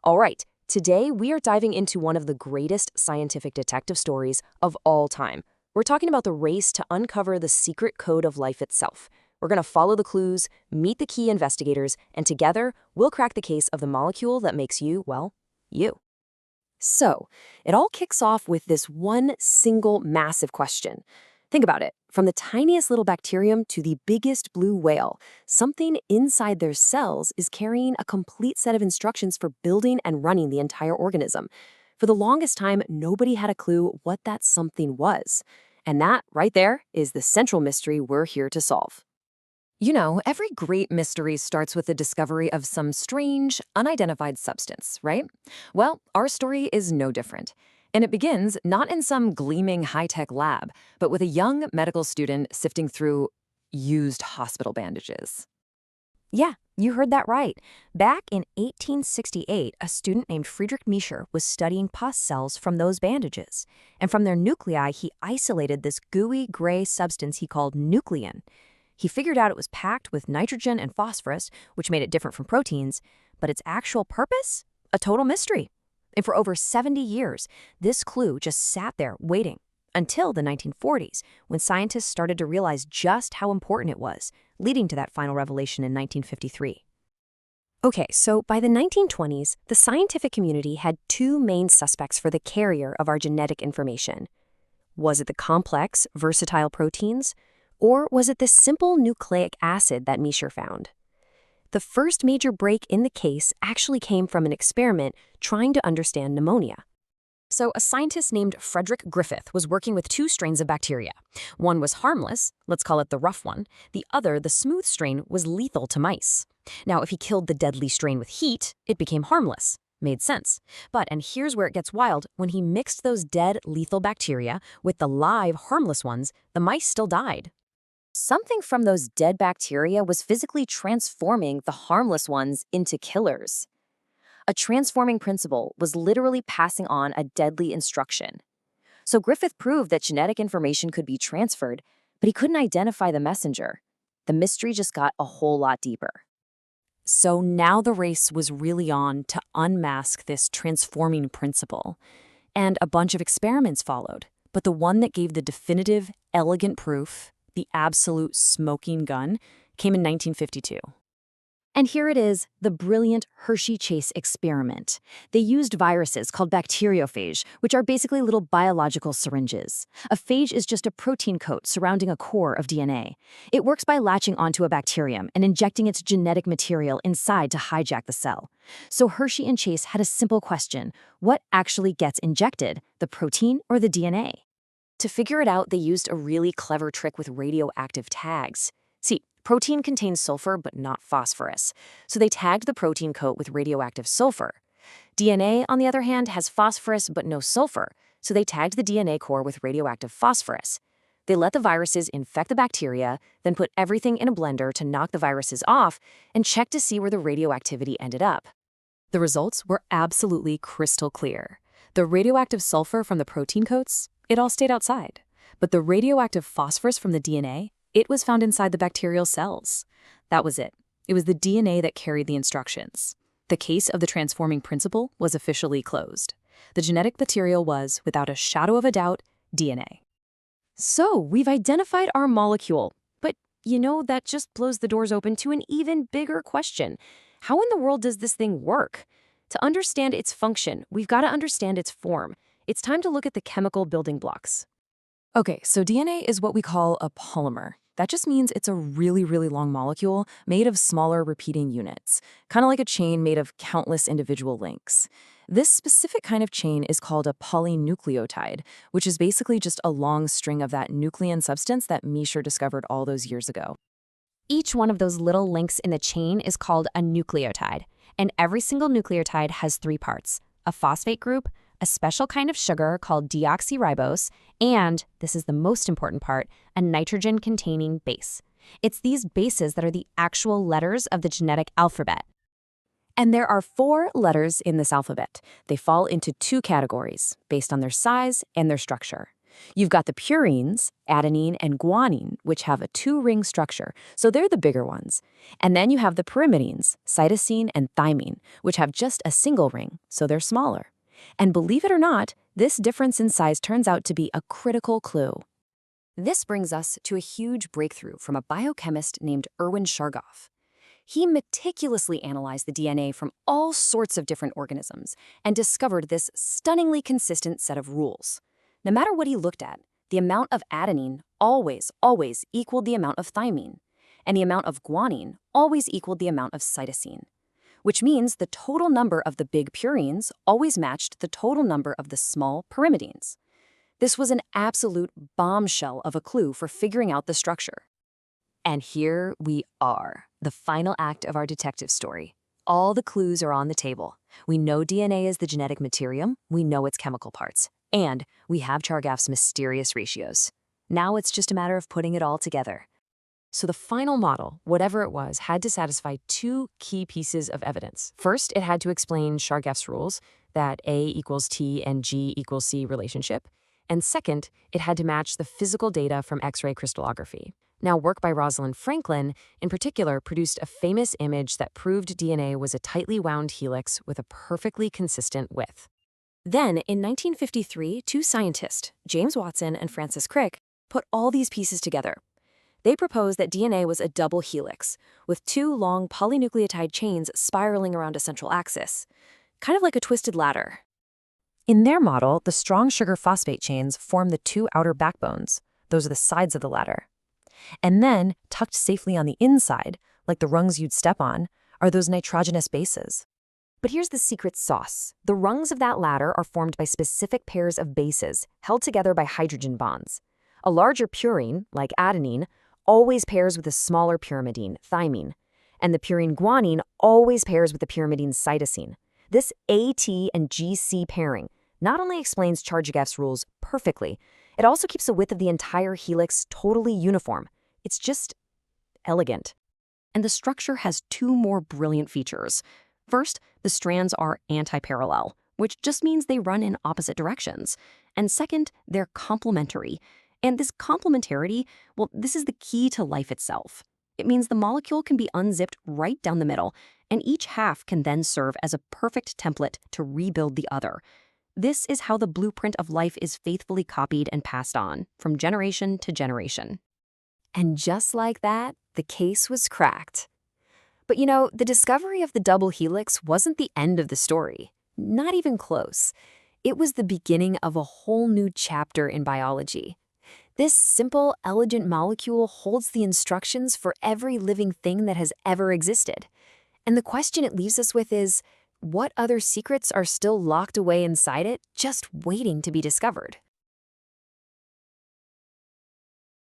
All right, today we are diving into one of the greatest scientific detective stories of all time. We're talking about the race to uncover the secret code of life itself. We're going to follow the clues, meet the key investigators, and together we'll crack the case of the molecule that makes you, well, you. So, it all kicks off with this one single massive question. Think about it. From the tiniest little bacterium to the biggest blue whale, something inside their cells is carrying a complete set of instructions for building and running the entire organism. For the longest time, nobody had a clue what that something was. And that, right there, is the central mystery we're here to solve. You know, every great mystery starts with the discovery of some strange, unidentified substance, right? Well, our story is no different. And it begins not in some gleaming high-tech lab, but with a young medical student sifting through used hospital bandages. Yeah, you heard that right. Back in 1868, a student named Friedrich Miescher was studying pus cells from those bandages. And from their nuclei, he isolated this gooey gray substance he called nuclein. He figured out it was packed with nitrogen and phosphorus, which made it different from proteins, but its actual purpose? A total mystery. And for over 70 years, this clue just sat there waiting until the 1940s, when scientists started to realize just how important it was, leading to that final revelation in 1953. Okay, so by the 1920s, the scientific community had two main suspects for the carrier of our genetic information. Was it the complex, versatile proteins? Or was it this simple nucleic acid that Miescher found? The first major break in the case actually came from an experiment trying to understand pneumonia. So a scientist named Friedrich Griffith was working with two strains of bacteria. One was harmless, let's call it the rough one. The other, the smooth strain, was lethal to mice. Now, if he killed the deadly strain with heat, it became harmless. Made sense. But, and here's where it gets wild, when he mixed those dead, lethal bacteria with the live, harmless ones, the mice still died. Something from those dead bacteria was physically transforming the harmless ones into killers. A transforming principle was literally passing on a deadly instruction. So Griffith proved that genetic information could be transferred, but he couldn't identify the messenger. The mystery just got a whole lot deeper. So now the race was really on to unmask this transforming principle. And a bunch of experiments followed, but the one that gave the definitive, elegant proof, the absolute smoking gun, came in 1952. And here it is, the brilliant Hershey Chase experiment. They used viruses called bacteriophage, which are basically little biological syringes. A phage is just a protein coat surrounding a core of DNA. It works by latching onto a bacterium and injecting its genetic material inside to hijack the cell. So Hershey and Chase had a simple question: what actually gets injected, the protein or the DNA? To figure it out, they used a really clever trick with radioactive tags. See, protein contains sulfur but not phosphorus, so they tagged the protein coat with radioactive sulfur. DNA, on the other hand, has phosphorus but no sulfur, so they tagged the DNA core with radioactive phosphorus. They let the viruses infect the bacteria, then put everything in a blender to knock the viruses off and check to see where the radioactivity ended up. The results were absolutely crystal clear. The radioactive sulfur from the protein coats, it all stayed outside. But the radioactive phosphorus from the DNA, it was found inside the bacterial cells. That was it. It was the DNA that carried the instructions. The case of the transforming principle was officially closed. The genetic material was, without a shadow of a doubt, DNA. So, we've identified our molecule. But, you know, that just blows the doors open to an even bigger question. How in the world does this thing work? To understand its function, we've got to understand its form. It's time to look at the chemical building blocks. Okay, so DNA is what we call a polymer. That just means it's a really, really long molecule made of smaller repeating units, kind of like a chain made of countless individual links. This specific kind of chain is called a polynucleotide, which is basically just a long string of that nuclein substance that Miescher discovered all those years ago. Each one of those little links in the chain is called a nucleotide, and every single nucleotide has three parts: a phosphate group, a special kind of sugar called deoxyribose, and, this is the most important part, a nitrogen-containing base. It's these bases that are the actual letters of the genetic alphabet. And there are 4 letters in this alphabet. They fall into 2 categories, based on their size and their structure. You've got the purines, adenine and guanine, which have a two-ring structure, so they're the bigger ones. And then you have the pyrimidines, cytosine and thymine, which have just a single ring, so they're smaller. And believe it or not, this difference in size turns out to be a critical clue. This brings us to a huge breakthrough from a biochemist named Chargaff. He meticulously analyzed the DNA from all sorts of different organisms and discovered this stunningly consistent set of rules. No matter what he looked at, the amount of adenine always equaled the amount of thymine, and the amount of guanine always equaled the amount of cytosine, which means the total number of the big purines always matched the total number of the small pyrimidines. This was an absolute bombshell of a clue for figuring out the structure. And here we are, the final act of our detective story. All the clues are on the table. We know DNA is the genetic material, we know its chemical parts, and we have Chargaff's mysterious ratios. Now it's just a matter of putting it all together. So the final model, whatever it was, had to satisfy two key pieces of evidence. First, it had to explain Chargaff's rules, that A equals T and G equals C relationship. And second, it had to match the physical data from X-ray crystallography. Now, work by Rosalind Franklin, in particular, produced a famous image that proved DNA was a tightly wound helix with a perfectly consistent width. Then, in 1953, two scientists, James Watson and Francis Crick, put all these pieces together. They proposed that DNA was a double helix, with two long polynucleotide chains spiraling around a central axis, kind of like a twisted ladder. In their model, the strong sugar phosphate chains form the two outer backbones. Those are the sides of the ladder. And then, tucked safely on the inside, like the rungs you'd step on, are those nitrogenous bases. But here's the secret sauce. The rungs of that ladder are formed by specific pairs of bases held together by hydrogen bonds. A larger purine, like adenine, always pairs with a smaller pyrimidine, thymine. And the purine guanine always pairs with the pyrimidine cytosine. This AT and GC pairing not only explains Chargaff's rules perfectly, it also keeps the width of the entire helix totally uniform. It's just elegant. And the structure has two more brilliant features. First, the strands are anti-parallel, which just means they run in opposite directions. And second, they're complementary. And this complementarity, well, this is the key to life itself. It means the molecule can be unzipped right down the middle, and each half can then serve as a perfect template to rebuild the other. This is how the blueprint of life is faithfully copied and passed on, from generation to generation. And just like that, the case was cracked. But you know, the discovery of the double helix wasn't the end of the story. Not even close. It was the beginning of a whole new chapter in biology. This simple, elegant molecule holds the instructions for every living thing that has ever existed. And the question it leaves us with is, what other secrets are still locked away inside it, just waiting to be discovered?